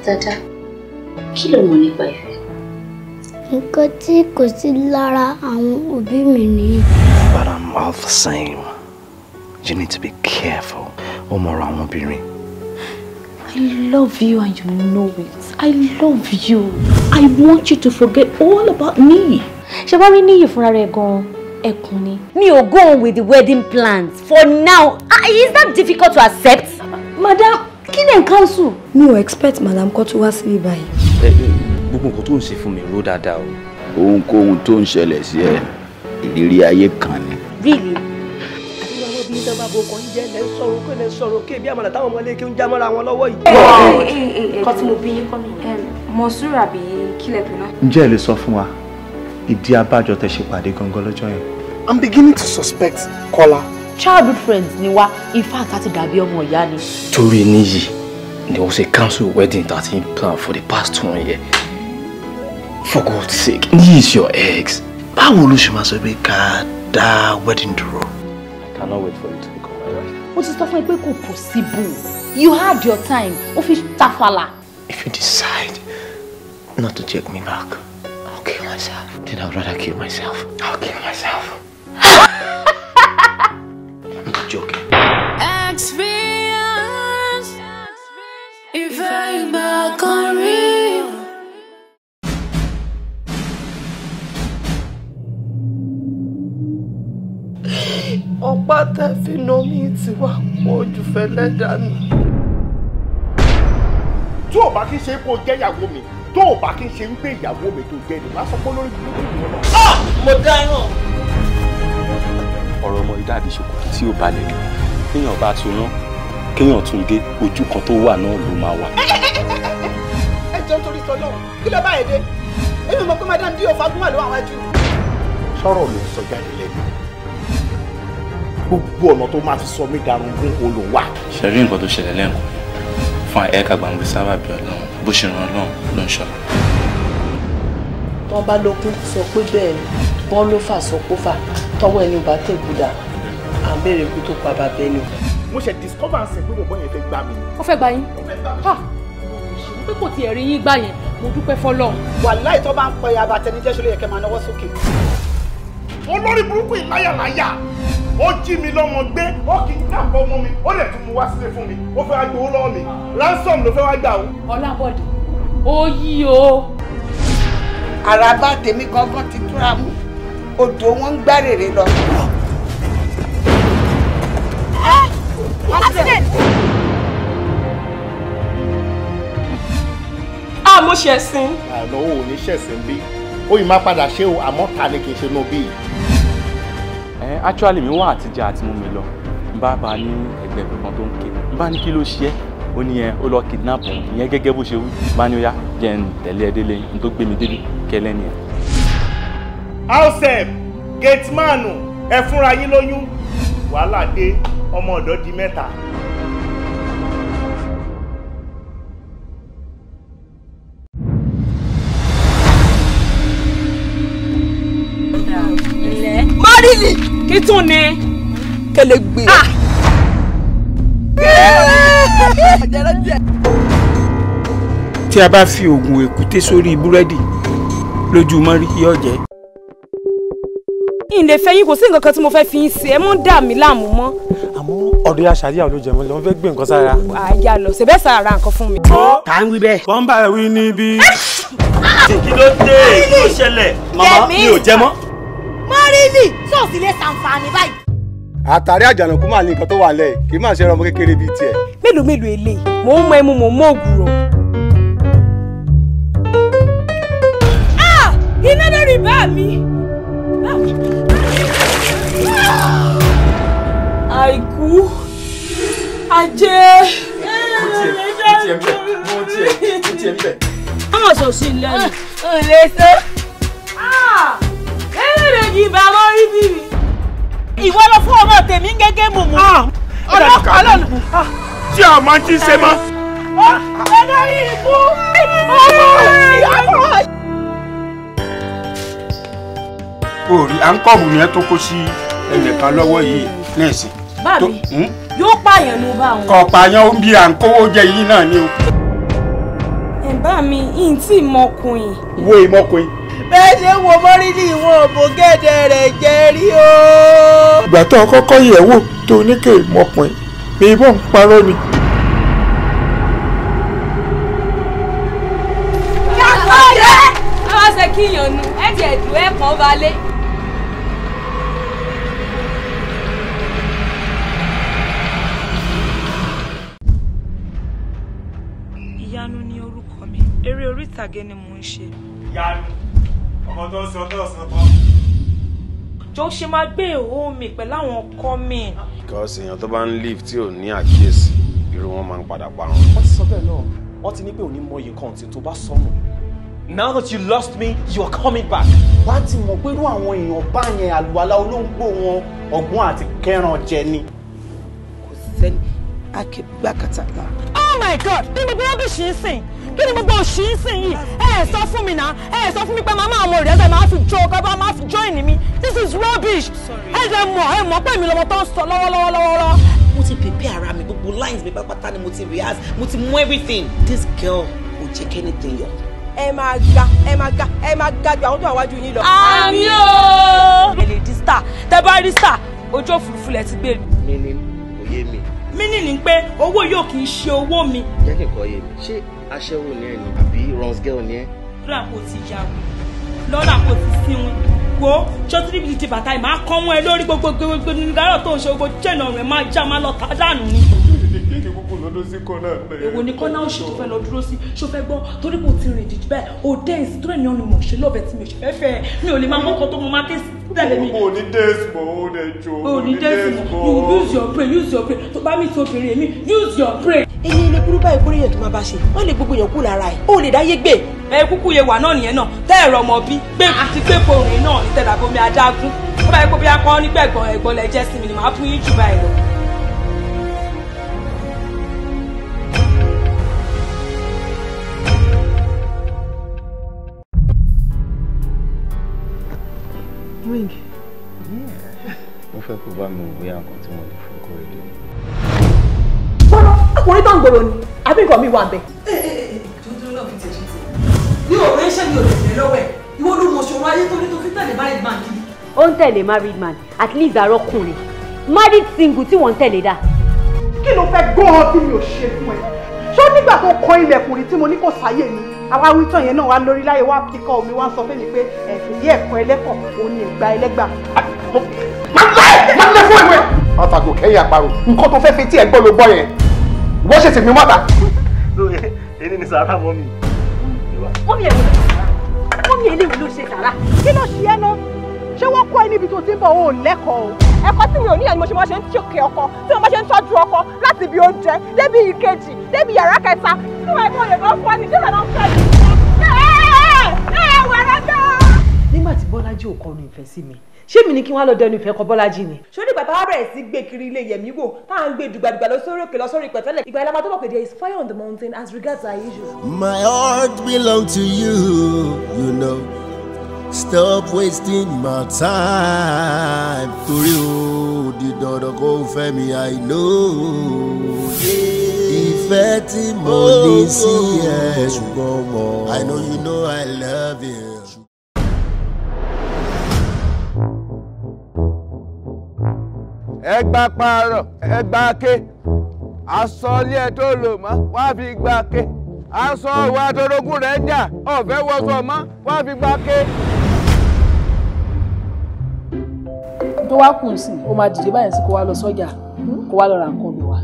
Dada, kí ló mọ̀ nípa ìfẹ́? Nǹkan tí kò sí lára àwọn òbí mi ni. But I'm all the same. You need to be careful. Ọmọ ra àwọn obìnrin. I love you and you know it. I love you. I want you to forget all about me. Ṣé wá rí níyì fúnra rẹ̀ gan-an? Ẹkùn ni. Mi ò go on with the wedding plans for now. Is that difficult to accept? Madam, kí lẹ̀ ń cancel? Mi ò expect madam kó tún wá síbí báyìí. Gbogbo nǹkan tó ń ṣe fún mi ró dáadáa o. Ohunkóhun tó ń ṣẹlẹ̀ sí ẹ, ìrírí ayé kan ni. Really? Bí ìjọba àbòkan jẹ́ lẹ́ sọ̀rọ̀ kí bí àmàlà táwọn ọmọ ilé kí ń já mọ́ra wọn lọ́wọ́ yìí. Nǹkan tí mo bí yín kọ́ mi. Mọ̀súrù àbí kílẹ̀ pé náà. Ǹjẹ́ ẹ lè sọ fún wa ìdí abájọ tẹ́ ṣe pàdé gangan lọ́jọ́ yẹn? I'm beginning to suspect Kọ́lá. Childhood friends ni wá. In fact, àti dàbí ọmọ ìyá ni. Torí níyì ni wọ́n ṣe cancel wedding that he planned for the past 1 year. For God's sake, Níyì is your ex. Báwo ló ṣe máa sọ pé ká dá wedding dúró? I cannot wait for you to become my wife. Ó ti sọ fún ẹ pé kò possible. You had your time. Ó fi tafàlà. If you decide not to take me back, I'll kill myself. Then I'd rather kill myself. I'll kill myself. I'm not joking. Experience. If I back on real. Ọ̀pá tẹ́ fi nà mí ti wá pọ̀ jù fẹ́ lẹ́dàánù. Tó o bá kí ń ṣe kó jẹ́ ìyàwó mi, tó o bá kí ń ṣe wípé ìyàwó mi tó jẹ́ ni, máa sọ pé lórí burúkú ni wọ́n náà. Mo dáràn. Ọ̀rọ̀ ọmọ ìdàbí ṣòkòtò tí ó balẹ̀ ni. Kéèyàn bá tún rán, kéèyàn tún gé, ojú kan tó wà náà ló máa wà. Ẹ jẹun torí sọlọ, kí ló bá yẹ dé? Èmi mọ̀ pé madam bí òfà gún wà ló àwọn ẹjú. Sọ̀rọ̀ ló ń sọ jáde lẹ́nu. Gbogbo ọ̀nà tó máa fi sọ mí darun gún olùwà. Ṣé rí nǹkan tó ṣẹlẹ̀ lẹ́nu? Fún ẹ̀ka gbàngbé sábà bí Ọlọ́run, bó ṣe ràn Ọlọ́run ló ń ṣọ́ra. Tọ́ bá lókun sọ pé bẹ́ẹ̀ ni, bọ́n ló fà sọ pé fà, tọwọ́ ẹni ò bá tẹ̀gùdà, à ń béèrè ikú tó pa bàbá ẹni. Mo ṣe discover ṣe pé bọ̀bọ̀ yẹn fẹ́ gbà mí. Ó fẹ́ gbà yín? Pé kò tiẹ̀ rí yín gbà yẹn, mo dúpẹ́ fọ́lọ́run. Wàláhì tó bá ń pẹ́ abatẹnijẹ́ ṣe ló yẹ kẹ́ máa náwó sókè. Olórí burúkú ìláyàláyà. Ó jí mi lọ́mọ gbé, ó kì í dàpọ̀ ọmọ mi, ó lè tún mu wá sílé fún mi, ó fẹ́ wá gbowó lọ́wọ́ mi, ransom ló fẹ́ wá gbà o. Ọlábọ̀dé, ó yí o. Àràbà tèmi gangan ti túra mú, odò wọn ń gbá rèrè lọ. Mo ṣẹ̀sìn. Àná ò ní ṣẹ̀sìn bí, ó yìí má padà ṣe o, àmọ́ ta ni kì í ṣe inú bí. Actually mi wá àtijọ́ àti mú mi lọ bá ní ẹgbẹ́ kankan tó ń ké bá ní kí ló ṣe é ó ní ẹ ó lọ kidnap òun ìyẹn gẹ́gẹ́ bó ṣe wí bá ní ó yá jẹ́ ń tẹ̀lé ẹ délé ní tó gbé mi débi kẹlẹ́ ni ẹ. Housep gateman ẹ fúnra yín lóyún wàhálà dé ọmọ ọ̀dọ́ di 3. Marili kí tún ni kẹlẹ gbé. Tí a bá fi oògùn èkúté sórí búrẹ́dì lójú mọ́rí yóò jẹ́. Ìlè fẹ́ yín kò sí nǹkan kan tí mo fẹ́ fi yín ṣe ẹ mọ́ dà mí láàmú mọ́. Àmọ́ ọ̀dọ̀ aṣàríyá ló jẹ mọ́ lọ́n fẹ́ gbé nǹkan sára. Àyà lọ ṣe bẹ́ẹ̀ sára nǹkan fún mi. Kà ń wí bẹ́ẹ̀. Wọ́n bá ẹ wí níbí. Kí ló dé? Kí ló ṣẹlẹ̀? Màmá mi ò jẹ mọ́. Mọ́rìlì sọ́ọ̀sì lè ṣàǹfààní báyìí. Àtàrí àjànàkú máa ní nǹkan tó wà lẹ́yìn kì í máa ṣe ọmọ kékeré bíi tiẹ̀. Mélòó eléyìí mò ń mọ ẹmu mò ń mọ ògùrọ̀. Iná lórí bá mi. Àìkú ajé. Mo tiẹ̀ ń bẹ̀. Ọmọ sọ̀sì lẹ́yìn. Lè ṣe. Ẹlẹ́dẹ̀ẹ́jì bá mọ́ rí bí mi. Ìwọ lọ fún ọmọ tèmi gẹ́gẹ́ mùmú. Ọlọ́run. Tí a máa ti ṣe mọ́. Olórí ikú. Orí à ń kọ̀ọ̀bù yẹn tó kó sí ẹnìkan lọ́wọ́ yìí nẹ́ẹ̀sì. Báàbí yóò pààyàn ló bá wọn. Kọ̀ pààyàn ó ń bí à ń kówó jẹ yìí náà ni o. bá mi in tí ìmọkùnrin. Wo ìmọkùnrin. Bẹ́ẹ̀ ṣe wo Mọ́rílì ìwọ̀n òbògẹ́dẹ̀ rẹ̀ jẹ́ rí o. Ìgbà tó kọ́kọ́ yẹ̀ wò tó ní kè ìmọkùnrin mi ìbọn ń parọ́ ni. Ṣé kíyàn nu ẹ̀jẹ̀ ẹ̀dùn ẹ̀kan balẹ̀. Ìyanu ni orúkọ mi. Eré orí ìtàgé ni mò ń ṣe. Ìyanu ọmọ tó ń sọ tó sọ tán. Jọ ṣe máa gbé ìhó mi pẹ̀lú àwọn ọkọ mi. Because èèyàn tó bá ń live tí ò ní àkíyèsí irú wọn máa ń padà parun. Wọ́n ti sọ bẹ́ẹ̀ náà, wọ́n ti ní pé òní mọ iye kan tí tó bá sọnù. Now that you lost me, you are coming back. Wá ti mọ̀ pé irú àwọn èèyàn bá yẹn àlùwalá olóńgbò wọn ọgbọ́n àti kẹran jẹ ni. Kò sẹ́ni akẹ́gbàkàtà náà. Oh my God! Kí ni gbogbo rubbish ń sìn? Kí ni gbogbo òṣì ń sìn yìí? Ẹ sọ fún mi náà. Ẹ sọ fún mi pé màmá àwọn òrìṣà máa fi jó ọkọ máa fi join mi. This is rubbish. Ẹ mọ̀ pé mi lọmọ tó ń sọ lọ́wọ́lọ́wọ́. Mo ti prepare ara mi, gbogbo lines mi pátápátá ni mo ti rehearse, mo ti mú everything. This girl will check anything yọ. Ẹ máa ga ju àwọn tó wà wájú yín lọ. Àmì o. Ẹ lè di star, tẹ bá rí star, ojú òfurufú lẹ ti gbé mi. Meaning òye mi. Meaning ni pé owó yóò kì í ṣe owó mi. Jẹ́ kí n kọ́ yé mi, ṣé aṣẹ́wó ni ẹ ni àbí runs girl ni ẹ? Lọ́nà kò ti yà wí, lọ́nà kò ti síwìn. Wo ṣọ́tìrì bíi ti bàtà yìí máa kọ́ mọ́ ẹ lórí gbogbo nígbàrọ̀ tó ń ṣe gbogbo jẹ́nà rẹ̀ máa já máa lọ tá dànù ni. Èwo ni kọ́nà òṣì tó fẹ́ lọ dúró sí ṣó fẹ́ gbọ́ torí kò ti rìn jìjì bẹ́ẹ̀ o dẹ́ǹsì tó rẹ̀ ní ọ̀nà mọ̀ ṣe lọ́bẹ̀ tí mi ò ṣe fẹ́ fẹ́ mi ò lè máa mọ́kàn tó mo máa tẹ̀lé mi. O ní dẹ́sì mọ́ o ní jò. O ní dẹ́sì mọ́ you use your brain tó bá mi tó obìnrin èmi use your brain. Èyí ilé burú báyìí kúrò yẹn tó máa bá ṣe wọ́n lè gbogbo yẹn kú lára ẹ̀ ó lè dáyé gbé. Ẹ kúkú yẹ wà náà nìyẹn náà tẹ́ ẹ̀rọ ọmọ bí gbé àti gbé porin náà ní tẹ̀lé abomi adágún ó bá yẹ kó bí akọ nígbà ẹ̀gbọ́n lẹ jẹ́ sí mi ni màá fún yín jù báyìí lọ. Ring. Mo fẹ́ kó bá mi wò bóyá nǹkan tí mo lè fún kó rédíò. Bọ́lá ọkùnrin tó ń gbòòrò ni àbí nǹkan mi wà bẹ́ẹ̀. Tuntun náà fi tẹ̀sí tẹ̀. Bí o rẹ́ ṣẹ́ mi ò lè tẹ̀lé lọ́wọ́ ẹ̀, ìwọ ló mọ̀ ṣòro ayé torí tó fi tẹ̀lé married man kiri. Ó ń tẹ̀lé married man, at least àrọ́kùnrin. Married single tí wọ́n ń tẹ̀lé dá. Kí ló fẹ́ gbọ́n tí mi ò ṣe fún ẹ? Ṣé ó nígbà tó kọ ilẹ̀kùnrin tí mo ní kò sáyè ni? Àwa wítọ̀ yẹn náà wá lórí láyé wá kíkọ́ omi wá sọ fún mi pé ẹ̀fìdí ẹ̀kọ́ ẹlẹ́kọ̀ òun ni ìgbà ẹlẹ́gbà. Má lè fún ìwé. Ọ̀tàgò kẹ́yìn àparò. Nǹkan tó fẹ́ fi tí ẹ gbọ́ ló gbọ́ yẹn. Wọ́n ṣe tèmi mọ́ta. Èyí ni sàárà mọ́ mi. Mọ́mí eléwu ló ṣe sàrà. Kí ló ṣe ẹ́ náà? Ṣé wọ́n kọ́ ẹ níbi tó ti ń bọ̀ o lẹ́kọ̀ọ́ o? Ẹ̀kọ́ tí mi ò ní ẹ̀ ni mo ṣe máa ṣe ń ṣòkè ọkọ tí mo máa ṣe ń tọ́jú ọkọ láti ibi oúnjẹ débi ìkejì débi yàrá kẹta tí wọ́n ẹ̀kọ́ lè lọ fún ẹni tí wọ́n lọ fẹ́ mi. Wẹ̀rẹ̀ gbọ́. Nígbà tí Bọ́lájí ò kọnu ìfẹ́ sí mi, ṣé mi ní kí wọ́n lọ dẹnu ìfẹ́ kọ Bọ́lájí ni? Ṣé nígbà táwa bẹ̀rẹ̀ sí gbé kiri ilé Yẹ̀mí wò táà ń gbé dùgbàdùgbà lọ sórí òkè lọ sórí pẹ̀tẹ́lẹ̀ ìgbà ìlànà tó mọ̀ pé there is fire on the mountain as regards our issue. My heart belongs to you, you know. Stop wasting my time. Torí o di dandan kó fẹ́ mi, I know. Ìfẹ́ tí mo ní sí ẹ ṣùgbọ́n mọ̀. I know you know I love you. Ẹgbà pààrọ̀ ẹgbà ké aṣọ ilé ẹ tó lò mọ́ wá fi gbà ké aṣọ ìwà àtọ́rọ́gùn rẹ̀ ń jà ọ̀fẹ́ wọṣọ mọ́ wá fi gbà ké. tó wá kùn sí ó máa dìde báyìí sí kó wá lọ sọ́jà kó wá lọ ra nǹkan mi wá.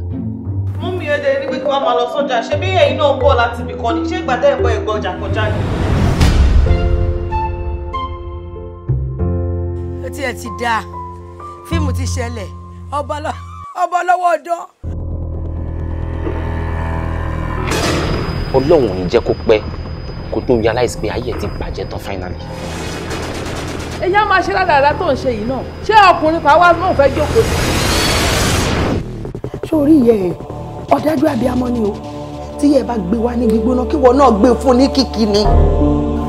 mú mi èdè ní pé kí wọ́n máa lọ sọ́jà ṣé bí ẹ̀yin náà ń bọ̀ láti ibì kan ní ṣé ìgbà tẹ́ ẹ̀ bọ́ ẹ̀gbọ́n ọjà kọjá ni. ó tiẹ̀ ti dáa fíìmù ti ṣẹlẹ̀ ọba lọ́wọ́ ọdọ́. Ọlọ́run ò ní jẹ́ kó pẹ́ kó tó realize pé ayé ẹ̀ ti bàjẹ́ tán finally. èyí á máa ṣe ládàá tó ń ṣe yìí náà ṣé ọkùnrin pàwọ́ náà fẹ́ jókòó sí. sórí ìyẹ́ ẹ̀ ọ̀dájú abiyamọ ni o tí ìyẹ́ bá gbé wá ní gbígbóná kí wọ́n náà gbé fún ní kìkì ni.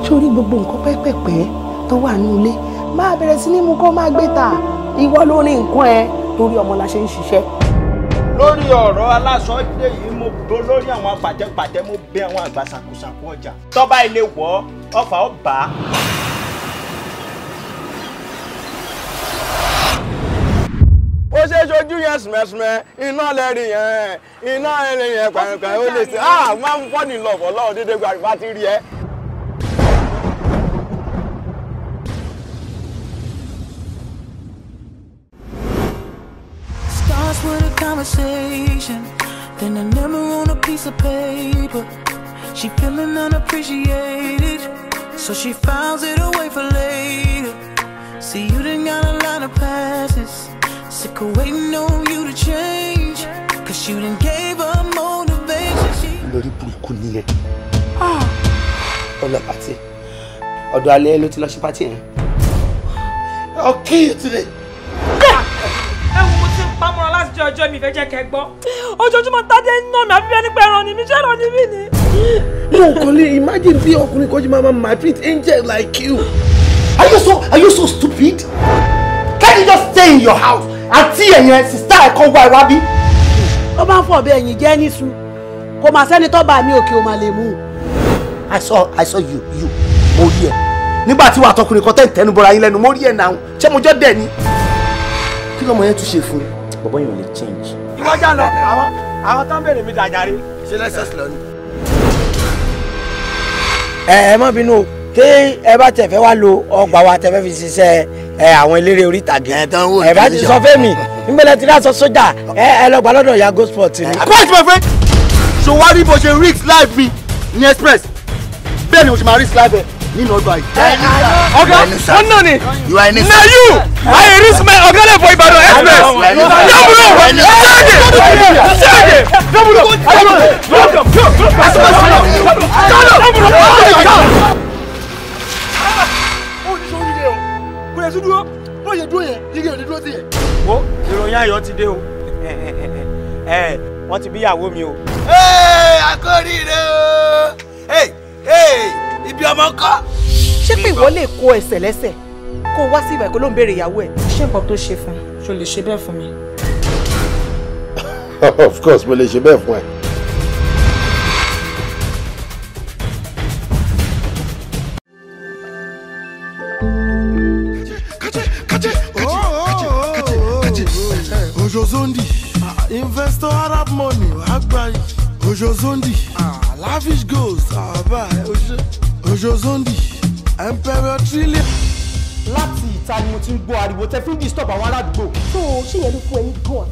sórí gbogbo nǹkan pẹ́pẹ́pẹ́ tó wà ní ilé máa bẹ̀rẹ̀ sí ní mú kó máa gbé ta ìwọ ló ní nǹkan ẹ torí ọmọ la ṣe ń ṣiṣẹ́. lórí ọ̀rọ̀ aláṣọdé yìí mo bó lórí àwọn pàtẹ́pàtẹ́ mo bẹ àwọn àgbà ṣàkóṣàkó ọjà tọ́ba ilé wọ̀ ọfà ọba. ó ṣe é ṣojú yẹn sùmẹ́sùmẹ́ iná lẹ́rìí yẹn iná ẹ̀rìn yẹn pẹ̀lú ó lè ṣe máa ń fọ́ọ̀nì lọ́fọ̀ lọ́wọ́ dédé gba àgbà ti rí ẹ. Starts with a conversation, then a number on a piece of paper. She feeling unappreciated, so she files it away for later. See, you done got a lot of passes, sick of waiting on you to change, cause you done gave her motivation. Lórí burúkú ni ẹ. Ọlọ pàtí. Ọ̀dọ̀ alẹ́ ló ti lọ sí pàtí yẹn. I'll kill you today. Pamọ́ra láti jẹ́ ọjọ́ mi fẹ́ jẹ́ kẹ́ gbọ́. Ojoojúmọ́ Tádé ń nà mí àbí bẹ́ẹ̀ ni pé ẹran ni mi ṣé ẹran ni mí ni. Mo kàn lè imagine bí ọkùnrin kan ṣe máa my pretty angel like you. Are you so stupid? Can't you just stay in your house? Àǹtí ẹ̀yẹn sister ẹ̀kan wá ìwá bí. Ó bá ń fọ̀ bí ẹ̀yìn jẹ́ níṣu. Kò máa sẹ́ni tó bá mi òkè ó máa lè mú. I saw you. Mo rí ẹ. Nígbà tí wàá tọkùnrin kan tẹ̀ ń tẹnu bọra yín lẹ́nu, mo rí ẹ náà. Ṣé mo jọ́ dẹ̀ ni? Kí lọmọ yẹn tún ṣe fún ẹ? Bọ̀bọ̀ yìí ò lè change. Ìwọ́jà lọ, àwọn tán bèrè mi dàjàre. Ṣé lẹ́sẹ̀sì lọ ni? Ẹ má bínú o, tí ẹ bá tẹ̀ fẹ́ wá lo ọgbà wa tẹ̀ fẹ́ fi ṣiṣẹ́ àwọn eléré orí ìtàgé. Ẹ bá ti sọ fẹ́mi, nígbẹ́lẹ̀ tí láṣọ sójà, ẹ lọ gbà lọ́dọ̀ ya go sport ni. Quite my friend! Ṣòwárí bó ṣe risk life mi ní express. Bẹ́ẹ̀ ni o ṣe máa risk life ẹ nínú ọgbà yìí. Ọ̀gá, wọ́n náà ni. Na you! I risk my ọ̀gá for Ìbàdàn express. Ìròyìn ayọ̀ ti dé o. Wọ́n ti bí ìyàwó mi o. Akóríire o! Ibi ọmọ kọ́. Ṣé pé ìwọ lè kó ẹsẹ̀ lẹ́sẹ̀ kó wá sí ìbàkú ló ń béèrè ìyàwó ẹ̀? Ṣé nǹkan tó ṣe fún ṣo lè ṣe bẹ́ẹ̀ fún mi? Of course mo lè ṣe bẹ́ẹ̀ fún ẹ. Ojo Zondi, investor Arab money, Agbayi. Ojo Zondi, lavish goals, Ojo Zondi, Emperor Trillion. Láti ìta ni mo ti ń gbọ́ ariwo tẹ́ fi ń disturb àwọn aládùúgbò. tó o ṣe yẹn ló fún ẹyin gan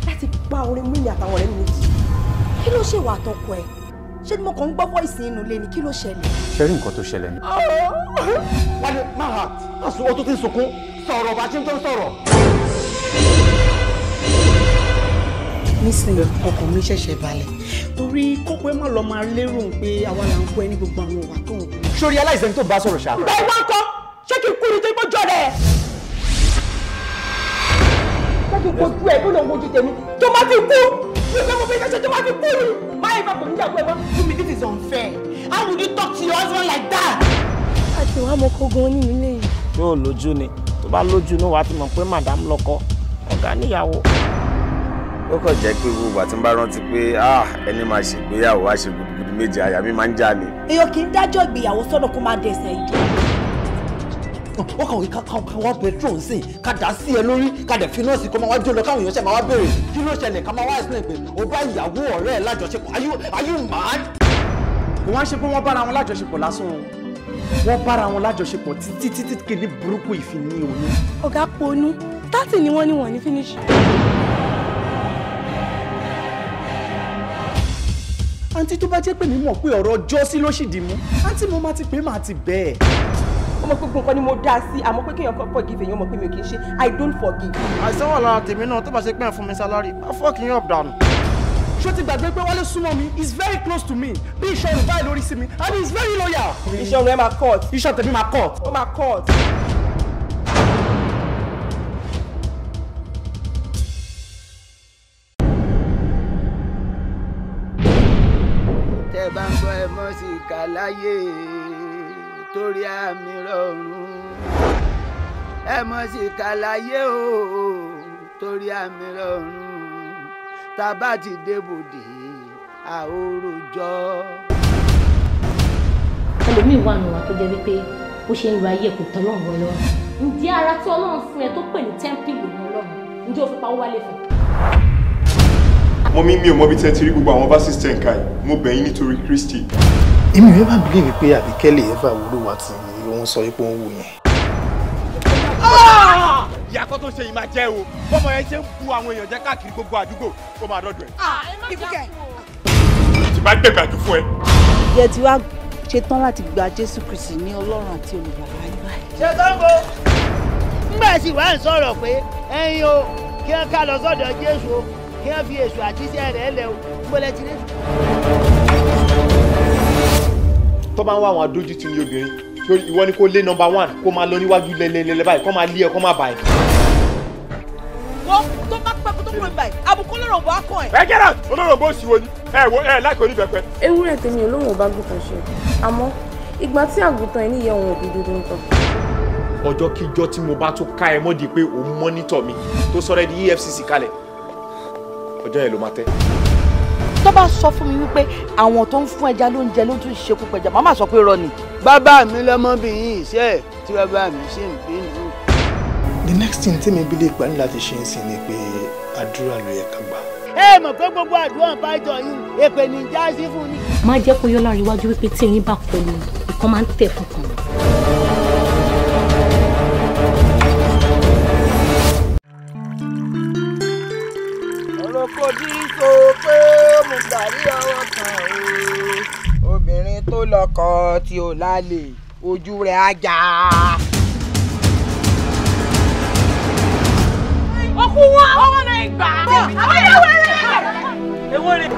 láti pa orin mímì àtàwọn ọ̀rẹ́ mi méjì. Kí ló ṣe wà àtọkọ ẹ? Ṣé ni mo kàn ń gbọ́ voice inú ilé ni kí ló ṣẹlẹ̀? Ṣé rí nǹkan tó ṣẹlẹ̀ ni? Wálé máa sọ ọ́ tó ti ń sunkún sọ̀rọ̀ bá ṣe ń tó ń sọ̀rọ̀. Nísìnyí ọkàn mi ṣẹ̀ṣẹ̀ balẹ̀ torí kókó ẹ má lọ máa lérò pé àwa là ń kó ẹ ní gbogbo àwọn ìwà tó ń kú. Sórí aláìsàn tó bá sọ̀rọ̀ ṣá. Bẹ́ẹ̀ wá kọ́ ṣé kí n kú ni tó ń jọ rẹ̀? Ṣé kí n kojú ẹ̀ bó lọ wojú tèmi tó má ti kú? Mi ò fẹ́ mọ bí ẹ ṣe tó má ti kú ni. Máyì bá kò ní ìyàwó ẹ mọ́. Fúnmi, this is unfair. How would you talk to your husband like that? Àti wàá mọ kó gan nínú ilé yìí. Yóò lójú ni, tó bá lójú náà wàá ti mọ̀ pé madam lọ́kọ, ọ̀gá níyàwó. Ó kàn jẹ́ pé gbogbo àti ń bá rántí pé ẹni máa ṣègbéyàwó wá ṣe gudugudu méje àyà mi máa ń já ni. Èèyàn kì í dájọ́ ìgbéyàwó sọ́nà kó máa dẹ̀sẹ̀ ìjọ. Ó kàn wí ká wá petrol sí ká dá sí ẹ lórí ká dẹ̀ fi nọ́ọ̀sì kó máa wá jó lọ káwọn èèyàn ṣe máa wá béèrè kí ló ṣẹlẹ̀ ká máa wá explain pé ó bá ìyàwó ọ̀rẹ́ ẹ̀ lájọṣepọ̀ are you mad? Kò wá ń ṣe pé wọ́n bára wọn lájọṣepọ̀ lásán o. Wọ́n bára wọn lájọṣepọ̀ títí kìíní burúkú ìfini òní. Ọ̀gá ponú 30 ni wọ́n ní finish. Àǹtí tó bá jẹ́ pé mi mọ̀ pé ọ̀rọ̀ jọ́sí ló sì dì mú àǹtí mo máa ti pè máa ti bẹ́ẹ̀. Ọmọ gbogbo nǹkan ni mo dá sí àmọ́ pé kéèyàn kan forgive èèyàn mọ̀ pé mi ò kì í ṣe I don't forgive. Àìsàn wà lára tèmi náà tó bá ṣe pé ẹ̀ fún mi sálárì á fọ́ọ̀kì yín up dànù. Ṣó ti gbàgbé pé Wálé súnmọ́ mi is very close to me bí iṣan rẹ̀ báyìí lórí sí mi and he is very loyal. Iṣan rẹ̀ máa cut. Iṣan tèmi máa cut. Ó máa cut. Tẹ́ bá ń gbọ́ ẹ mọ́ sí ìkà láyé torí àmì rọrùn. Ẹ mọ́ sí ìkà láyé o torí àmì rọrùn. tá a bá ti débòde àhóròjọ. ẹlòmíì wà nù wá tó jẹ́ wípé bó ṣe ń lo ayé kò tọ́ lọ́rùn lọ́rùn. ǹjẹ́ ara tí Ọlọ́run fún ẹ tó pè ní tẹ́ḿpìlì òun Ọlọ́run ǹjẹ́ o fi pawó wálé fún? Mọ́mí mi ò mọ bí tẹ́ ti rí gbogbo àwọn verses ten kai mo bẹ̀ yín nítorí Kristi. èmi ò bá believe pé Àbíkẹ́ lè ever wúlò wá tí òun sọ pé òun wò yẹn. ìyàtọ̀ tó ṣe yìí máa jẹ́ o bọ́mọ yẹn ṣe ń bu àwọn èèyàn jẹ́ káàkiri gbogbo àdúgbò kó máa dọ́dọ̀ ẹ̀. Ibùkẹ́. tí bá gbẹ̀gbẹ̀ jù fún ẹ. Ìyẹ́ ti wá ṣetán láti gba Jésù Kristi ní Ọlọ́run àti olùgbàlà yín báyìí. ṣé kọ́ńgò ńgbà tí wàá ń sọ̀rọ̀ pé ẹ̀yin o kí wọ́n ká lọ sọ́dọ̀ Jésù o kí wọ́n fi èṣù àti iṣẹ́ rẹ̀ lẹ̀ o gbọ́dọ̀ ti rí. tó bá ń wá àwọn adójútì ní obìnrin ìwọ ni kó lé number 1 kó máa lọ níwájú lẹ́lẹ́lẹ́lẹ́ báyìí kó máa lé ẹ kó máa bà ẹ́. wọ́n tó bá pẹ́ kó tó kúrò báyìí àbùkù olóròbó á kàn ẹ̀. ẹ gẹ́rà olóròbó sì wo ni ẹ láìpẹ́ oníbẹ̀pẹ̀. ewúrẹ́ tèmi olóhùn bá gùntàn ṣe àmọ́ ìgbà tí àgùntàn ẹ̀ níyẹ̀ òun òbí dúdú ń tàn. ọjọ́ kíjọ́ tí mo bá tún ká ẹ mọ́ di pé òun mọ́nítọ̀ mi tó sọ̀rọ̀ di EFCC kalẹ̀ ọjọ́ yẹn ló máa tẹ́. tó bá sọ fún mi wípé àwọn tó ń fún ẹja lóúnjẹ ló tún ṣekú pẹja màmá sọ pé rọ ni. bàbá mi lọmọbìnrin iṣẹ́ tí bàbá mi ṣe ń bínú. the next thing tí mi bí lè gbà ní láti ṣe ń sìn ni pé àdúrà ló yẹ ká gbà. ẹ mọ̀ pé gbogbo àdúrà bá jọ yín èpè ní já sí fún ni. má jẹ́ kó yọ láàrin iwájú wípé tí eyín bá kọlu ìkan máa ń tẹ̀ fún kan. olóko bí so pé mo gbàrí ọwọ́ kan o obìnrin tó lọ́kọ tí ò lálẹ́ ojú rẹ̀ á jà. òkú wọn ọwọ́ náà gbà. èwo rẹ̀.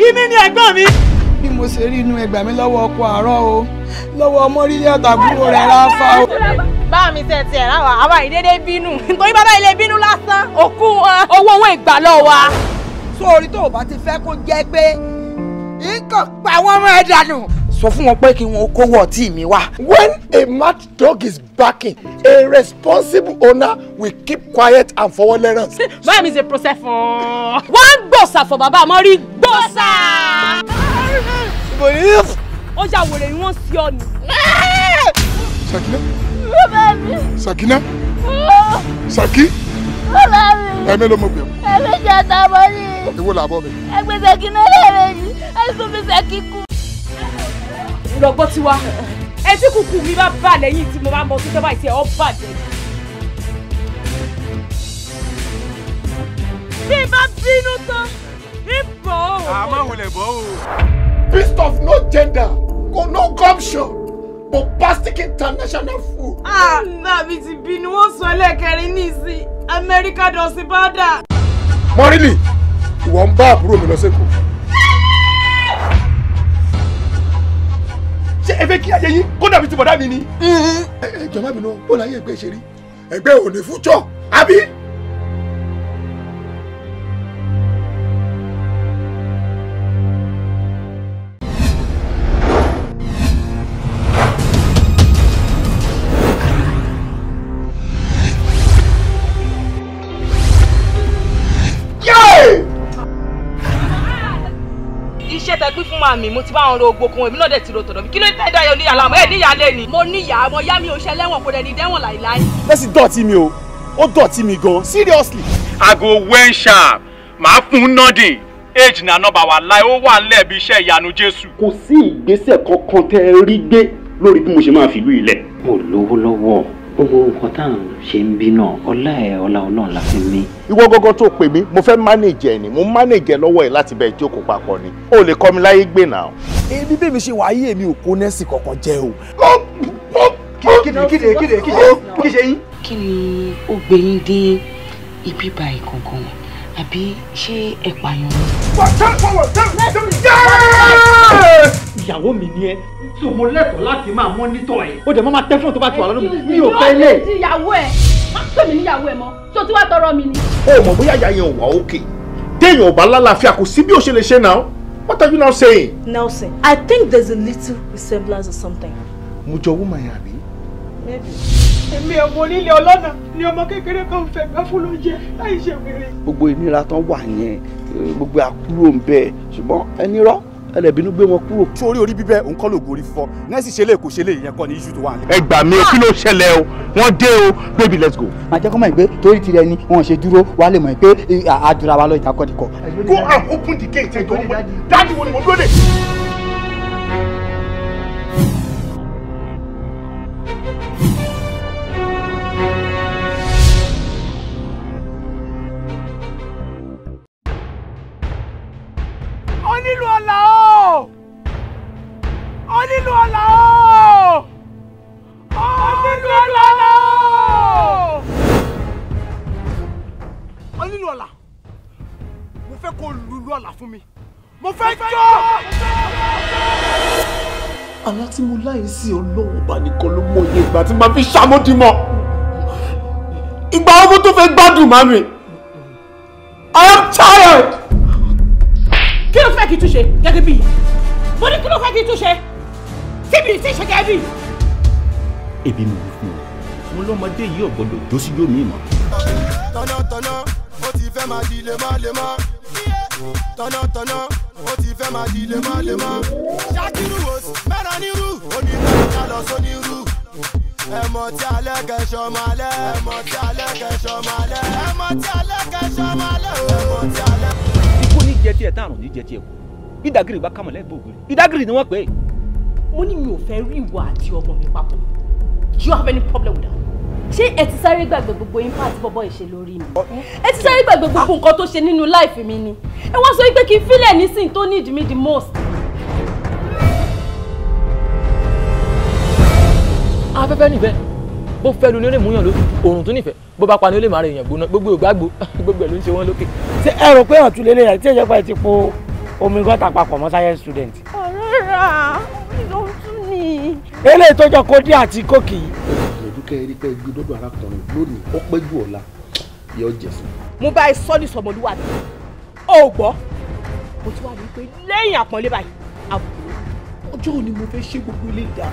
ìmí ni ẹ̀gbọ́n mi. bí mo ṣe rí inú ẹgbàá mi lọ́wọ́ ọkọ àárọ̀ o lọ́wọ́ ọmọ rí àtàbúrò rẹ̀ ráfà o. bá mi tẹ̀ tiẹ̀ láwa àwa ìdédé bínú nítorí bàbá ilé bínú lásán òkú wọn owó owó ìgbà lọ wa. sórí tó o bá ti fẹ́ kó jẹ́ pé nǹkan pa wọ́n mọ́ ẹ dànù. sọ fún wọn pé kí wọn kówó ọtí mi wá. when a mad dog is barking a responsible owner will keep quiet and forward learners. báyìí mi ṣe process fún. wọ́n ń gbòòsà fún bàbá àmọ́ rí gbòòsà. ó jà wèrè ni wọ́n sí ọ ni. Sakina. Sakina. Saki. Ẹ̀mí ló mọ̀ pé. Ẹ̀mí jẹ́ àtàbọ̀ ni. Ìwọ làbọ̀ mi. Ẹgbẹ́ Sakina lẹ́rẹ̀ ni. Ẹ̀sùn mi Saki kú. Lọ́gbọ́n tí wá. Etí kùkù mi bá bà lẹ́yìn tí mo bá mọ títẹ́ báyìí tí ẹ̀ ọ́ bàjẹ́. Bí bá bínú tán, ìbọ̀. Àmọ́ òun lè bọ́ o. Beast of no gender, go no gumption, bombastic international fool. Nàbí ti bínú wọ́n sọ ẹlẹ́kẹrin ní ìsìn Amẹ́ríkà dọ̀sí bá dà. Mọ́rìlì, ìwọ ń bá àbúrò mi lọ sẹ́kọ̀ọ́. ṣé ẹ fẹ́ kí ayé yín kó dàbí ti bọ̀dá mi ni. ẹ jọ̀ọ́ mi náà ó láyé ẹgbẹ́ ṣe rí ẹgbẹ́ ò ní fújọ́ àbí. iṣẹ́ tẹ pín fún màmí mo ti bá wọn ro ogbókun èmi náà dẹ̀ ti ro tọ̀dọ̀ mi kí ló tẹ́ dayọ̀ níyàlá àmọ́ ẹ̀ níyàlé ni. mo níyà ọmọ yá mi ò ṣe lẹ́wọ̀n kò dẹ̀ ní dẹ́wọ̀n láìláì. bẹ́sì dọ̀tí mi o ó dọ̀tí mi gan seriously. aago wen sharp máa fún un nọ́dìn age na nọ́mbà wà láì ó wà nílẹ̀ bí iṣẹ́ ìyanu Jésù. kò sí ìgbésẹ̀ kankan tẹ́ ẹ rí gbé lórí bí mo ṣe máa fìlú ilẹ̀. mo lówó lọ́wọ́ gbogbo nǹkan tá à ń ṣe ń bí náà ọlá Ọlọ́run la fi mí. ìwọ gọ́gọ́ tó pè mí mo fẹ́ manage ẹ ni mo manage ẹ lọ́wọ́ ẹ láti bẹ jókòó papọ̀ ni o lè kọ́ mi láyé gbé náà. èmi bẹ́ẹ̀ mi ṣe wáyé mi ò kó nẹ́ẹ̀sì kankan jẹ́ o. kí ṣe yín. kí ni ó gbé yín dé ibi báyìí kankan àbí ṣé ẹ pààyàn ni. ìyàwó mi ni ẹ tí mo lẹ́tọ̀ọ́ láti máa mọ́nítọ̀ ẹ̀ ó dẹ̀ máa tẹ́ fún tó bá ti wà lọ́dún mi ò fẹ́ lé. ìwọ ti ìyàwó ẹ má pè mí níyàwó ẹ mọ́ tó ti wá tọrọ mi ni. o mọ̀ bóyá ìyá yẹn ò wá òkè téèyàn ò bá lálàáfíà kò sí bí ó ṣe lè ṣe náà what are you now saying. Nelson, I think there's a little resemblance or something. mo jọ woman yẹn àbí èmi ọmọ onílé ọlọ́nà ni ọmọ kékeré kan fẹ́ gbá fún lóúnjẹ láì ṣe wèrè. gbogbo ìnira tán wà yẹn gbogbo àkúrò ń bẹ ṣùgbọ́n ẹni rọ ẹlẹ́bínú gbé wọn kúrò. sórí orí bíbẹ́ òun kọ́ lóògùn orí fífọ́ nẹ́ẹ̀sì ṣe lè kó ṣe lè yẹn kọ́ ní iṣu tó wà ní. ẹ gbà mí kí ló ṣẹlẹ̀ o wọ́n dé o baby let's go. màá jẹ́ kó mọ̀ pé torí tirẹ̀ ni wọ́n ṣe dúró wà lè mọ̀ pé àdúrà wa lọ ìtakọ̀dìkọ̀. go and open the gate ẹ̀ tó ń bọ̀ dájú wo ni mo dúró dé. onílù ọ̀la o onílù ọ̀la o onílù ọ̀la o onílù ọ̀la mo fẹ́ kó lùlù ọ̀la fún mi mo fẹ́ jó. àlá tí mo láyé sí ọlọ́run bá nìkan ló mọ iye ìgbà tí màá fi ṣàmódìmọ̀ ìgbà ọmọ tó fẹ́ gbádùn màmí I am tired. kí ló fẹ́ kí n tún ṣe gẹ́gẹ́ bí ìyá mo ní kí ló fẹ́ kí n tún ṣe tí mi ti ṣe gẹ́gẹ́ bí. ebi mi wí fún ọ mo lọ́mọdé yìí ò gbọ́dọ̀ jó sí yóò mi mọ́. tọ́nàtọ́nà ó ti fẹ́ máa di lemọ́lemọ́ tọ́nàtọ́nà ó ti fẹ́ máa di lemọ́lemọ́ ṣákírù òsì mẹ́ràn nírú onírúurú lọ sónírú ẹ̀mọ́ tí alẹ́ kẹsàn máa lẹ́ ẹ̀mọ́ tí alẹ́ kẹsàn máa lẹ́ ẹ̀mọ́ tí alẹ́ kẹsàn máa lẹ́ ẹ̀mọ́ tí alẹ́. ikú ní jẹ tiẹ̀ táàrùn ní jẹ tiẹ̀ kù ìdágìrì bá kàmọ̀ lẹ́gbẹ̀ẹ́ ògiri ìdágìrì ni wọ́n pè é. mo ní mi ò fẹ́ rí ìwà àti ọmọ mi papọ̀. Do you have any problem with that? ṣé ẹ ti sáré gbàgbé gbogbo impact bọ́bọ́ ìṣe lórí mi? ẹ ti sáré gbàgbé gbogbo nǹkan tó ṣe nínú life mi ni? ẹ wá sọ pé kí n fílẹ̀ nísìn tó need me the most. afẹ́fẹ́ nífẹ̀ẹ́ bó fẹ́ lu ní ó lè múyàn lókè òrùn tó nífẹ̀ẹ́ bó bá pa ni ó lè máa rẹ̀ èèyàn gbóná gbogbo ìgbàgbó gbogbo ẹ̀ ló ń ṣe wọ́n lókè. ṣé ẹ rò pé ọ̀tún lélẹ̀ yàrá tí ẹ jẹ́ pé ẹ ti po omi gọ́tà papọ̀ mọ́ science student. ọ̀rẹ́ra ló ń tún ní. eléyìí tó jọ kódí àti kókì. ìdúkẹ́ rí pé gbé dọ́dọ̀ arákùnrin lónìí ó pẹ́ jù ọ̀la yóò jẹ fún. mo bá ẹ sọ ní sọmọlúwàbí ó gbọ́ mo ti wá rí i pé lẹ́yìn àpọ́nlé báyìí àbùkù. ọjọ́ òní mo fẹ́ ṣe gbogbo ilé ìdá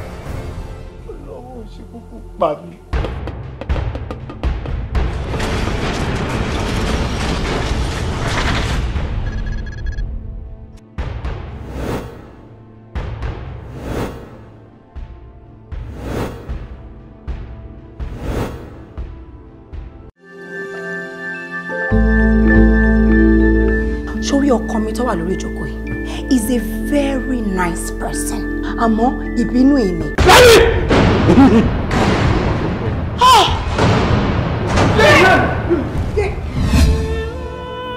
ọlọ́run ṣe gbogbo pa mí. sórí ọkọ mi tó wà lórí ìjókòó yìí is a very nice person àmọ́ ìbínú ìní.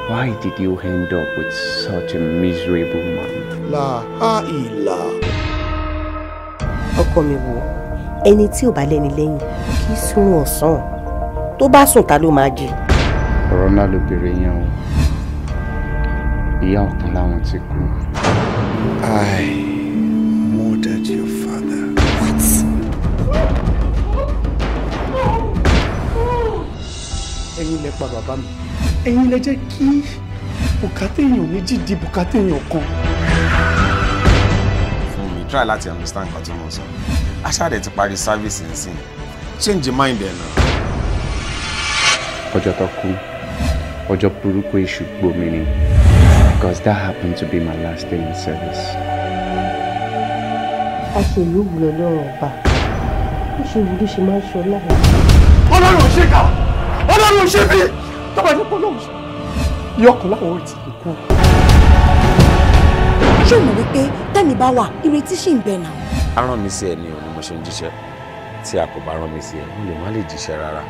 Why did you end up with such a miserable man? La ha ìlà. ọkọ mi wo ẹni tí ò bá lẹ́ni lẹ́yìn kì í sùn ọ̀sán tó bá sùn ta ló máa jí. ọ̀rọ̀ náà ló bèrè yẹn o ìyá ọ̀kan láwọn ti kú. I murdered your father. What? ẹ̀yin lẹ pa bàbá mi ẹ̀yin lẹ jẹ́ kí bùkátà èèyàn méjì di bùkátà èèyàn kan. fún mi try láti understand nǹkan tí mo sọ aṣáàdẹ ti parí service nsìn change your mind ẹ̀ náà. ọjọ́ tó kú ọjọ́ burúkú èṣù gbomi ni because that happened to be my last day in service. aṣèlú wúlò lọ́rọ̀ ọba ó ṣe wúlò ṣe máa ń ṣọ láàrin. ọlọ́run ṣe kà ọlọ́run ṣe bí tọ́ba ní ọlọ́run ṣe yọkàn láwọn ò tí ì kú. ṣé o mọ̀ wípé tẹ́mi bá wà ìrètí ṣì ń bẹ náà. a rán mi sí ẹ ní òní mo ṣe ń jíṣẹ́ tí a kò bá rán mi sí ẹ mo lè má lè jíṣẹ́ rárá.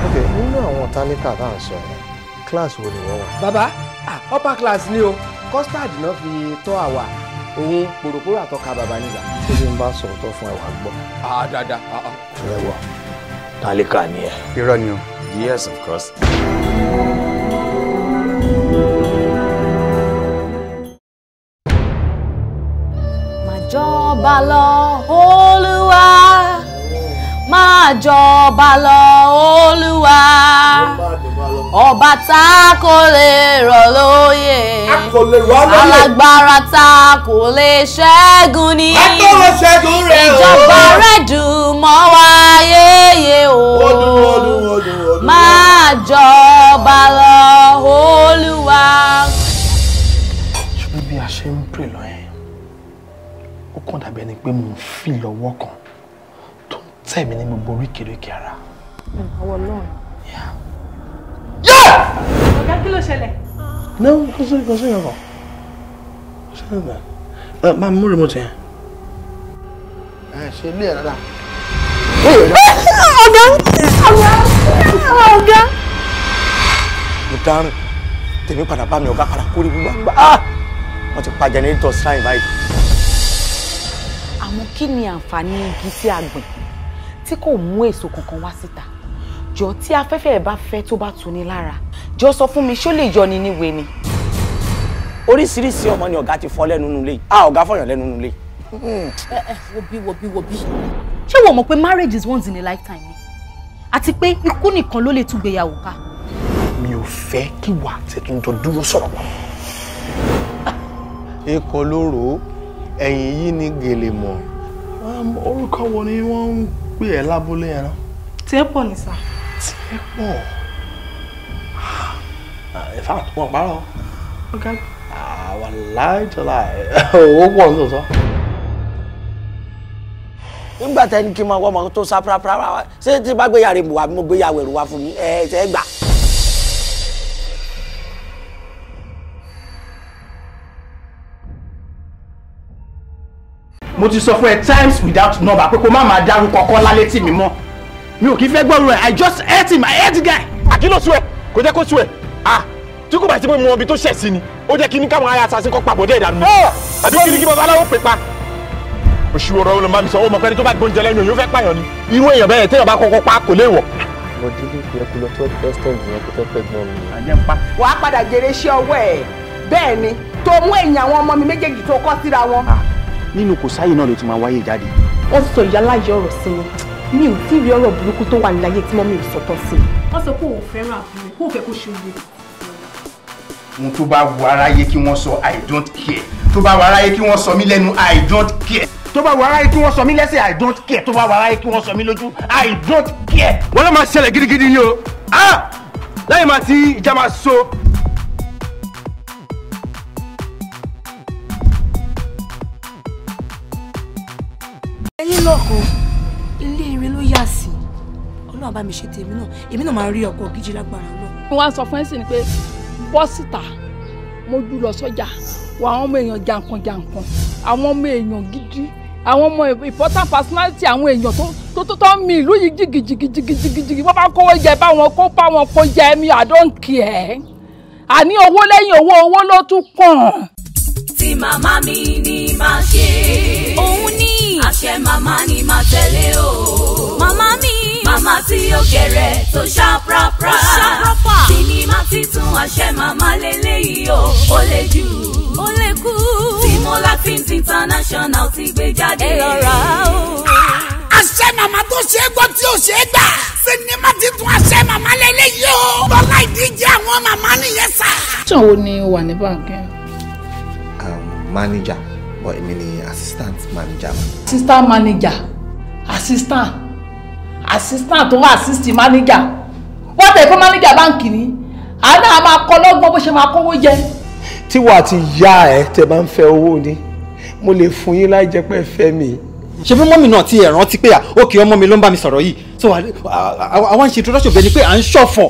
ok nínú àwọn tálíkà tá à ń sọ kíláàsì wo ni wọ́n wà. bàbá upper class ni o custard náà fi tọ́ àwa òun pòròpórò àtọ́ka bàbá nígbà. ṣé bí n bá sọ̀rọ̀ tó fún ẹ wàá gbọ́. dáadáa. ẹ wà tálíkà ni ẹ. irọ́ ni o. yes of course. Jọba lọ Olúwa, máa jọba lọ Olúwa, ọba tá kò lè rọ̀ lóyè alágbára tá kò lè ṣẹ́gun ní ìjọba rẹ̀ dùn mọ́ wa yéye o máa jọba lọ Olúwa. ṣùgbọ́n bí a ṣe ń pè lọ yẹn ó kàn dàbí ẹni pé mo ń fi lọ́wọ́ kan tó ń tẹ̀ mí ní gbogbo oríkèéríkèé ara. àwọn náà. ọ̀gá kí ló ṣẹlẹ̀. no kò sí ọkọ ṣe é gbà máa mú remote yẹn. ṣe ilé ẹ̀ rárá. ọ̀gá. mo dárìn tèmi padà bá mi ọ̀gá padà kórè gbígbà wọ́n ti pa jẹnẹrétọ̀ sáyìn báyìí. àmọ́ kí ni àǹfààní igi tí a gbìn tí kò mú èso kankan wá síta jọ tí afẹ́fẹ́ ẹ̀ bá fẹ́ tó bá tuni lára jọ sọ fún mi ṣó lè yọ ni níwe ni. oríṣiríṣi ọmọ ni ọ̀gá ti fọ́ lẹ́nu nulẹ̀ ọ̀gá fọyàn lẹ́nu nulẹ̀. Wobi. ṣé wọ́n mọ̀ pé marriage is once in a lifetime ni àti pé ikú nìkan ló lè tún gbéyàwó ká. mi ò fẹ́ kí wà tẹ̀tún jọ dúró sọ̀rọ̀ pọ̀. ikọ̀ lóró ẹ̀yìn yìí ní gèlè mọ̀. orúkọ wo ni wọ́n ń pè ẹ́ lábúlé yẹn náà. Tiẹ̀ pọ̀ ní sà. Tiẹ̀ pọ̀. in fact wọ́n parọ́. ọ̀gá. wàláì tọ́lá owó pọ̀ ní tòótọ́. nígbà tẹ́ni kí n máa wọ́n ọmọ tó sá pàápàá ṣé tí bá gbéyàwó rẹ̀ bù wá mo gbéyàwó ẹ̀rù wá fún mi ẹ̀ gbà. mo ti sọ fún ẹ times without number pé kó má máa dárúkọ Kọ́lá létí mi mọ́ mi ò kí fẹ́ gbọ́rọ̀ ẹ̀ I just hate him I hate the guy. àkínú sú ẹ kò jẹ́ kó sú ẹ tí kò bá ti pé mu ọbí tó ṣẹ̀ sí ni ó jẹ́ kí ní káwọn ará assassin kọ́ papọ̀ dé ìdánù mi àti kí ni kí babaláwo pè pa. oṣù ọ̀rọ̀ ló máa mi sọ ó mọ̀ pé ẹni tó bá gbóúnjẹ lẹ́nu yóò fẹ́ pààyàn ni irú èèyàn bẹ́ẹ̀ téèyàn bá kọ́kọ́ pa kò léèwọ̀. mo dílé ìpínlẹ̀ kúlọ̀ tó extend yẹn kó tó pẹ̀ gbọ́n mi. àjẹ́ ń pa. wàá padà jèrè iṣẹ́ ọwọ́ ẹ̀ bẹ́ẹ̀ ni tó mú ẹ̀yìn àwọn ọmọ mi méjèèjì tó kọ́ síra wọn. nínú kò sáyé náà ló ti máa wáyé jáde. wọ́n sọ ìyáláyé ọ̀rọ̀ sí mi mi ò tí ì rí ọ̀rọ̀ burúkú tó wà níláyé tí mọ́mí ò sọ̀tọ̀ sí mi. wọ́n sọ pé òun fẹ́ràn àbúrò kó fẹ́ kó ṣe òye. mo tó bá wù aráyé kí wọ́n sọ I don't care tó bá wù aráyé kí wọ́n sọ mí lẹ́nu I don't care tó bá wù aráyé kí wọ́n sọ mí lẹ́sẹ̀ I don't care tó bá wù aráyé kí wọ́n sọ mí lójú I don't care. wọ́n ló máa ṣẹlẹ̀ gidigidi ni o lẹ́yìn máa ti ìjà máa so. ẹ̀yin lọ́kàn ilé ire ló yà sí Ọlọ́run bá mi ṣe tèmi náà èmi náà máa rí ọkọ gidi lágbára náà. mo wá sọ fún ẹ sí ni pé bọ́ síta mójú lọ sọ́jà wọ àwọn ọmọ èèyàn jàǹkànjàǹkàn àwọn ọmọ èèyàn gidi àwọn ọmọ important personality àwọn èèyàn tó mi ìlú yìí jìgìjìgìjìgìjìgì wọ́n bá kówó jẹ báwọn kó jẹ mi I don't care àní owó lẹ́yìn owó ló tún kàn. tí màmá mi ní máa ṣe òun ní àṣẹ màmá ni máa tẹ̀lé o màmá mi màmá tí ó kéré tó ṣàprápra sinimá títún àṣẹ màmá lélẹ́yìí ó lè jù ó lè kú Timola Films International ti gbé jáde ẹ lọ́ra o. àṣẹ màmá tó ṣe é gbọ́ tí ò ṣe é gbà sinimá títún àṣẹ màmá lélẹ́yìí o lọ́lá ìdíje àwọn màmá nìyẹn sá. ṣé wo ni o wà ní báńkì. manager but èmi ni assistant manager. assistant manager assistant tó wà assist manager wọ́n tẹ̀ fún manager báńkì ni àná a máa kọ́ lọ́gbọ́n bó ṣe máa kówó jẹ. tí wàá ti yá ẹ tẹ bá ń fẹ́ owó ni mo lè fún yín láì jẹ́ pé ẹ fẹ́ mi. ṣe bí mọ́mì náà ti ẹ̀ rántí pé òkè ọmọ mi ló ń bá mi sọ̀rọ̀ yìí so àwọn ṣe introduction bẹ́ẹ̀ ni pé à ń ṣọ̀fọ̀.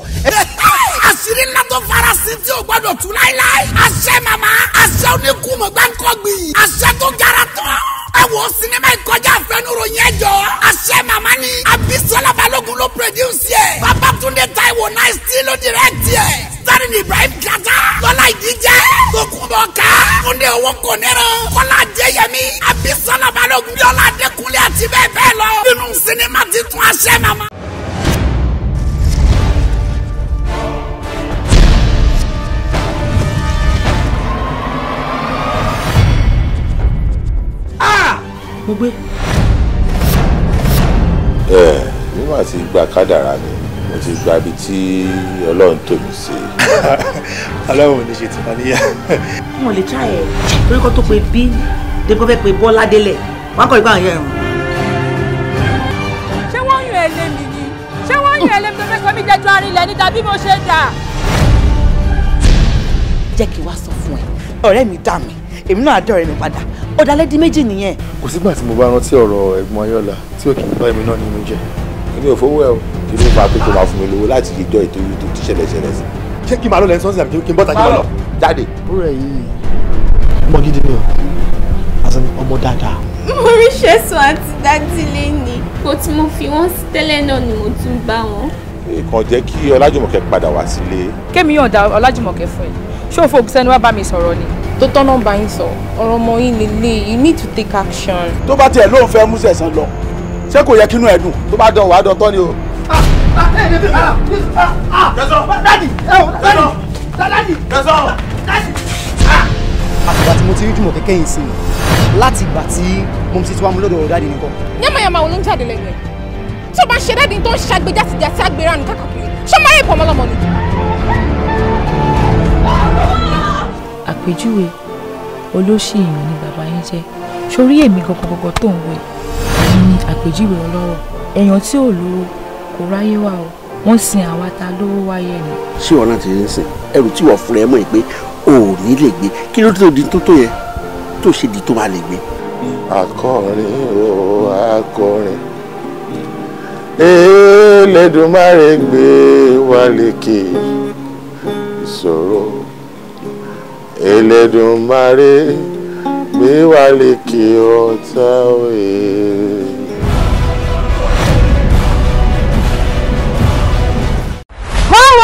àṣírí ńlá tó farasin tí ò gbọdọ̀ tú láíláí. àṣẹ màmá àṣẹ oníkùmọ̀ gbáǹkọ́gbì àṣẹ tó gara tán. ẹ wo sinimá ìkọjá àfẹnuròyìn ẹjọ́. àṣẹ màmá ni Abisola Balogun ló produce yẹ. Babatunde Taiwo Nice ló direct yẹ. starring Ibrahim Kata Lọ́lá Ìdíje Tókunbọ̀ Ká Túndé Owó Kònẹ́rọ̀ Kọ́lá Jẹ́yẹmí Abisola Balogun Bíọ́lá Adékúnlé àti bẹ́ẹ̀ bẹ́ẹ̀ lọ. nínú sinimá titun àṣẹ màmá. nígbà tí gba kádàrá ni mo ti gba ibi tí Ọlọ́run tó mi sí. Ọlọ́run ò ní ṣe tìǹbà níyà. Wọn lè try ẹ̀ torí kó tó pe bí dépò fẹ́ pe Bọ́lá délẹ̀ wọn kọ́ ìgbà yẹn rùn. Ṣé wọ́n yún ẹ lé mi ni? Ṣé wọ́n yún ẹ lé mi tó fẹ́ sọ mí jẹ́jú arinlẹ̀ ní tàbí mo ṣe dà? Jẹ́ kí wá sọ fún ẹ, ọ̀rẹ́ mi dà mí, èmi náà dọ̀rẹ́ mi padà, ọ̀dàlẹ́dí méjì nìyẹn. Kò sígbà tí mo bá rántí ọ̀rọ̀ ẹ̀gbọ́n Ayọ̀lá tí ò kì í bá èmi náà nínú jẹ́. Èmi ò fowó ẹ o, kí ló fà á pé kó máa fún mi lówó láti yíjọ́ ètò yìí tó ti ṣẹlẹ̀ sí. Ṣé kí n máa lọ lẹ́nu sọ́ọ̀sì àbí kí n bọ́ta kí n lọ? Jáde. Búrọ̀ yìí ọmọ gidi ni o, àti ọmọ dáadáa. Mo rí ṣẹ́sùn àti dájú lẹ́ni, kó tí mo fi wọ́n sí tẹ́lẹ̀ náà ni mo tún bá wọn. Kàn jẹ́ kí Ọlájùmọ̀kẹ́ padà wá sílé. Kémi yọ̀ǹda Ọlájùmọ̀kẹ́ fún ẹ. Ṣé o fò sẹ́ni wá bá mi sọ̀rọ̀ ni? Tó tọ́nà bá yín sọ, ọ̀rọ̀ ọmọ yín lélẹ̀, you need to take action. Tó bá tiẹ̀ lóun fẹ́ mú sẹ̀sán lọ, ṣé kò yẹ kínú ẹ̀ dùn? Tó bá dán wàá dán tán ni o. Àtìgbà tí mo ti rí Jùmọ̀kẹ́ kẹ́yìn sí i láti ìgbà tí mo ti wá mú lọ́dọ̀ dáàdì nìkan. Yàmàyàmà wo ló ń jáde lẹ́nu ẹ̀? Tí o bá ṣe dáàdì tó ń ṣàgbéjàsíjà sí àgbèrè àná káàkiri, ṣé máa yẹ pọ̀mọ́lọ́mọ ni? Àpèjúwe olóṣì èèyàn ni bàbá yín jẹ́. Sórí èmi gọgọgọgọ tó ń wẹ̀ ní àpèjúwe ọlọ́rọ̀. Èèyàn tí ò lówó kò ráyé wá o. Wọ́n sin àwa ta lówó wáyé ni. Ṣé ọ̀nà ti ń sìn ẹrù tí wọ́n fún ẹ mọ̀ pé o ò ní lè gbé kí ló tó di tó yẹ tó ṣe di tó máa lè gbé. Akọrin o akọrin Elédùmarè gbé wa lékè ìṣòro Elédùmarè gbé wa lékè ọ̀tá òye.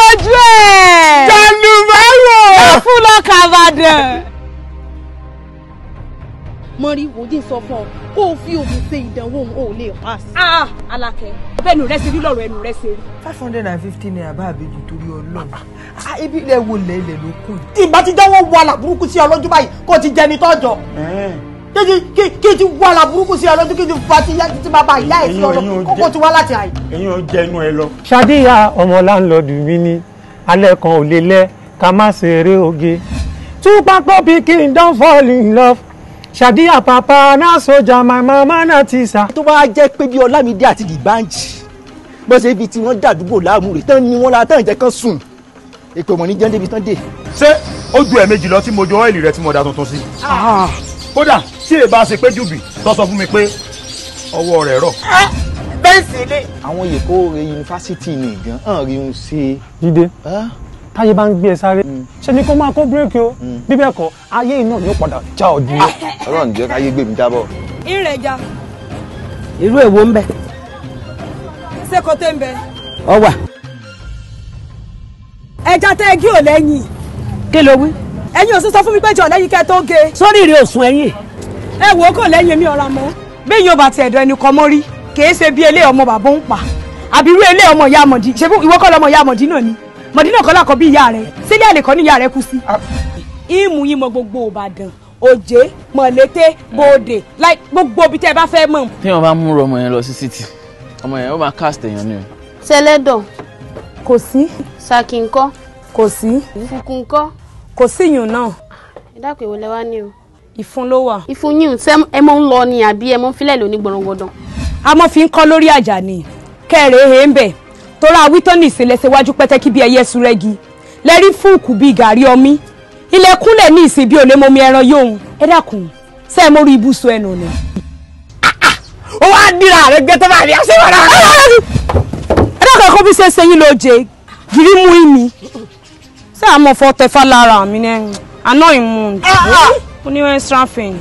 Ojú ẹ̀! Jàǹdù báwo! Ẹ fún lọ́kà Ìbàdàn. Mọ̀rí òjì sọ fún ọ kó o fi òògùn ṣe ìdánwò òun ò lè pass. Alákẹ́ bẹ́ẹ̀ni rẹ ṣe rí lọ́rọ̀ ẹnu rẹ ṣe rí. 550 naira bá àbíjù torí Ọlọ́run. Ibi ilẹ̀ wo lẹ̀ ló kù. Tí ìbá ti dáwọ́ wà láburúkú sí ọlọ́jú báyìí kó ti jẹni tọ́jọ́. Kí ti wà láburúkú sí ọlọ́jú kí ti fa ti bàbá ìyá ẹ̀ sí ọlọ́jú kókó ti wá láti àyè. Ẹ̀yin ò jẹ́ inú ẹ lọ. Ṣadíyà ọmọ láńlọ́ọ̀dù mi ní alẹ́ kan ò lè lẹ́ ká má ṣe eré oge. Two pápọ̀ pikin don fall in love. Ṣadíyà papa náà sójà my mama náà ti sà. Tó bá jẹ́ pé bí Ọlámídé àti Dìbànjì bó ṣe ibi tí wọ́n dàdúgbò láàmú rẹ̀ tán ni wọ́n la tán ìjẹ́ kan sùn. Èpè mọ̀ ní jẹ́ débi tán dé. Ṣé ó ju ẹ̀ẹ̀mejì lọ tí mo jọ ọ́ìlì rẹ tí mo da tuntun sí? Kódà tí èbá ṣe pé jùbì tó sọ fún mi pé ọwọ́ rẹ̀ rọ̀. Bẹ́ẹ̀ sì ni. Àwọn Èkó yunifásitì ní ìgàn hàn rí un ṣe. Jídé táyé bá ń gbé ẹ sáré ṣe ni kó máa kó bírèkì o bí bẹ́ẹ̀ kọ́ ayé iná ni ó padà já ọ dúró. Ọlọ́run jẹ́ káyé gbé mi jábọ̀. Ìrẹ̀jà. Irú èwo ń bẹ. Ṣé kò tẹ́ ń bẹ? Ọwà. Ẹja tẹ́ gí ò lẹ́yìn. Kí ló wí? Ẹ̀yin ò sì sọ fún mi pé jọ lẹ́yìn kẹ́ tó ge. Sórí ìrè òsùn ẹ̀yìn. Ẹ wò ó kò lẹ́yìn mi ọ̀ra mọ́. Bẹ́ẹ̀ yóò bá ti ẹ̀dọ̀ ẹni kan mọ́ rí. Kìí ṣe bí ilé ọmọ bàbá ń pa. Àbí irú ilé ọmọ ìyá Mọ̀dí. Ṣé ìwọ kọ́ lọmọ ìyá Mọ̀dí náà ni? Mọ̀dí náà kọ́ lákọ̀ bí ìyá rẹ̀. Sílẹ̀ àlè kọ́ ní ìyá rẹ̀ kú sí. Ìmú yín mọ gbogbo Ìbàdàn. Òjé, Mọ̀lété, Bòdè, like gbogbo ibi tẹ́ ẹ bá fẹ́ mọ̀. Tí wọ́n bá mú ọmọ yẹn lọ sí city, ọmọ yẹn ó máa cast èèyàn ni o. Sẹ́lẹ̀dọ̀. Kò sí. Sàkì ńkọ́. Kò sí. Fùkù ńkọ́. Kò sí yùn náà. Ẹ dákun èwo lẹ wá ní o. Ìfun ló wà. Ìfun yìí ṣé ẹ mọ ń lọ ni àbí ẹ mọ ń filẹ̀ lóní gbọ̀ngbọ̀dàn. A mọ fi ń kọ́ lórí àjà ni kẹ́rẹ̀ he ń bẹ̀ tora wítọ́nì ìṣẹ̀lẹ̀ṣẹ̀ wájú pẹ́tẹ́kí bí ẹyẹ súrẹ́gi lẹ́rí fúùkù bíi gàrí ọmí ilẹ̀kúnlẹ̀ ní ìsìn bí olè mọ́mi ẹran yóhun ẹ dákun ṣé ẹ mórí ibùsùn ẹnu ni. Ó wá dìrà rẹ̀ gbé tó bá rí aṣẹ́wàrà. Ẹ dákun ẹ̀kọ́ bí ṣe ṣe yín lóje gírí mú ìmí ṣé àmọ́ fọ́ tẹfà lára mi ní àná ìmú ní extra fẹ́yìn.